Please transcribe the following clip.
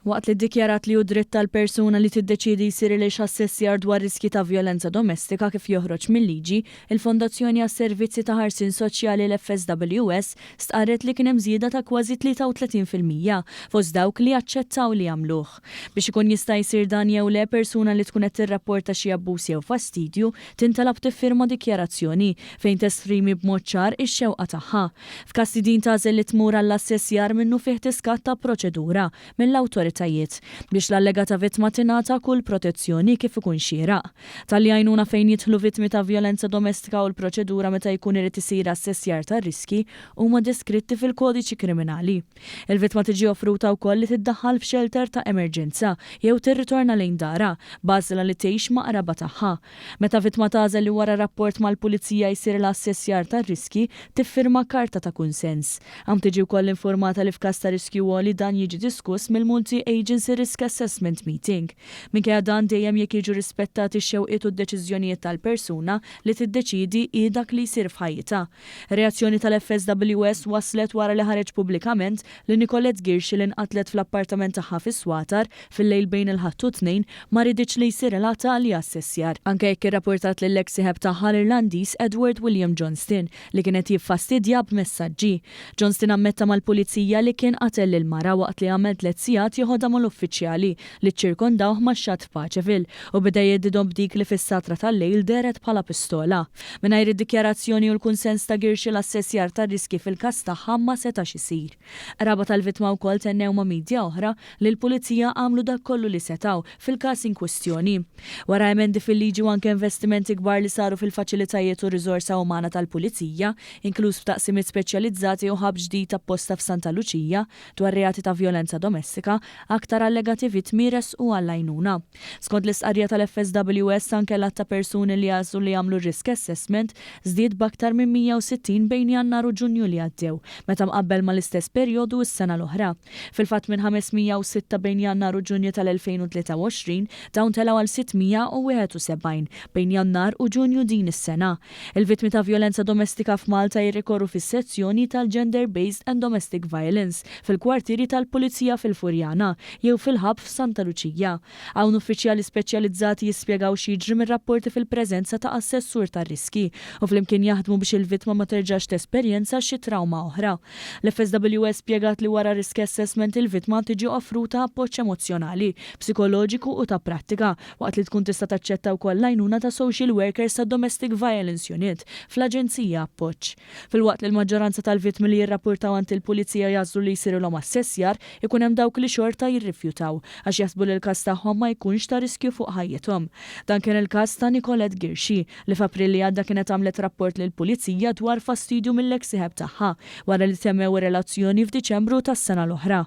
Waqt li ddikjarat li hu dritt tal-persuna li tiddeċiedi jsir ilha assessjar dwar riski ta' vjolenza domestika kif joħroġ mill-liġi, il-Fondazzjoni għas-Servizzi ta' Ħarsien Soċjali l-FSWS stqarret li kien hemm żieda ta' kważi 33% fost dawk li aċċettaw li jagħmluh. Biex ikun jista' jsir dan jew le persuna li tkun qed tirrapporta xi abbuż jew fastidju tintalab tiffirma dikjarazzjoni fejn tesprimi b'mod ċar ix-xewqa tagħha. F'każ li din tagħżel li tmur għall-assessjar minnu fih tiskat ta' proċedura mill-awtoritajiet biex l-allegata vittma tingħata kull protezzjoni kif ikun xieraq. Tal-li għajnuna fejn jidħlu vittmi ta' vjolenza domestika u l-proċedura meta jkun irid isir assessjar tar-riski huma deskritti fil-kodiċi kriminali. Il-vittma tiġi offruta wkoll li tiddaħħal f'shelter ta' emerġenza jew tirritorna lejn dara bażla li tgħix ma' qraba tagħha. Meta vittma tagħżel li wara rapport mal-pulizija jsir l-assessjar tar-riski tiffirma karta ta' kunsens. Tiġi wkoll informata li f'każ ta' riskju għoli dan jiġi diskuss mill-Multi Agency Risk Assessment Meeting. Minkejja dan dejjem jekk jiġu rispettati x-xewqiet u d-deċiżjonijiet tal-persuna li tiddeċiedi hi dak li jsir f'ħajjitha. Reazzjoni tal-FSWS waslet wara li ħareġ pubblikament li Nicolette Girxi li nqatlet fl-appartament tagħha fis-Swatar fil-lejl bejn il-Ħadd u Tnejn ma rriditx li jsir ilha li assessjar. Anke jekk irrapportat lill-eks sieħeb tagħha l-Irlandiż Edward William Johnston li kienet jiffastidja b'messaġġi. Johnston ammetta mal-pulizija li kien qatel lil-mara waqt li għamel 3 sigħat joħodha mal-uffiċjali li ċċirkondawh max-xatt f'Paċeville u beda jeddidhom b'dik li fis-satra tal-lejl deret bħala pistola. Mingħajr id-dikjarazzjoni u l-kunsens ta' Girxi l-assessjar tar-riski fil-każ tagħha ma setax isir. Raba tal-vittma wkoll tennew ma' midja oħra li l-pulizija għamlu dak kollu li setgħu fil-każ in kwestjoni. Wara emendi fil-liġi u anke investimenti kbar li saru fil-faċilitajiet u riżorsa umana tal-pulizija, inkluż f'taqsimiet speċjalizzati u ħab ġdid apposta f'Santa Luċija dwar reati ta' vjolenza domestika, aktar allegati vittmi resqu għall-għajnuna. Skont l-istqarrija tal-FSWS anke l-att ta' persuni li għażlu li jagħmlu risk assessment żdied b'aktar minn 160 bejn Jannar u Ġunju li għaddew, meta mqabbel mal-istess perjodu s-sena l-oħra. Fil-fatt minn 506 bejn Jannar u Ġunju tal-2023 dawn telgħu għal 671 bejn Jannar u Ġunju din is-sena. Il-vittmi ta' vjolenza domestika f'Malta jirrikorru fis-sezzjoni tal-Gender Based and Domestic Violence fil-kwartieri tal-Pulizija fil-Furjana jew fil-ħab f'Santa Luċija. Hawn uffiċjali speċjalizzati jispjegaw x'jiġri mir-rapporti fil-preżenza ta' assessur tar-riski u flimkien jaħdmu biex il-vittma ma terġax tesperjenza xi trauma oħra. L-FSWS spjegat li wara risk assessment il-vittma tiġi offruta appoġġ emozjonali, psikoloġiku u ta' prattika waqt li tkun tista' taċċetta wkoll l-għajnuna ta' social workers ta' Domestic Violence Unit fl-Aġenzija Appoġġ. Filwaqt li l-maġġoranza tal-vittmi li jirrapportaw għand il-pulizija jażlu li jsirulhom assessjar ikun hemm dawk li xorta jirrifjutaw għax jaħsbu li l-każ tagħhom ma jkunx ta' riskju fuq ħajjithom. Dan kien il-każ ta' Nicolette Girxi li f'April li għadda kienet għamlet rapport lill-pulizija dwar fastidju mill-eks sieħeb tagħha wara li temmew relazzjoni f'Diċembru tas-sena l-oħra.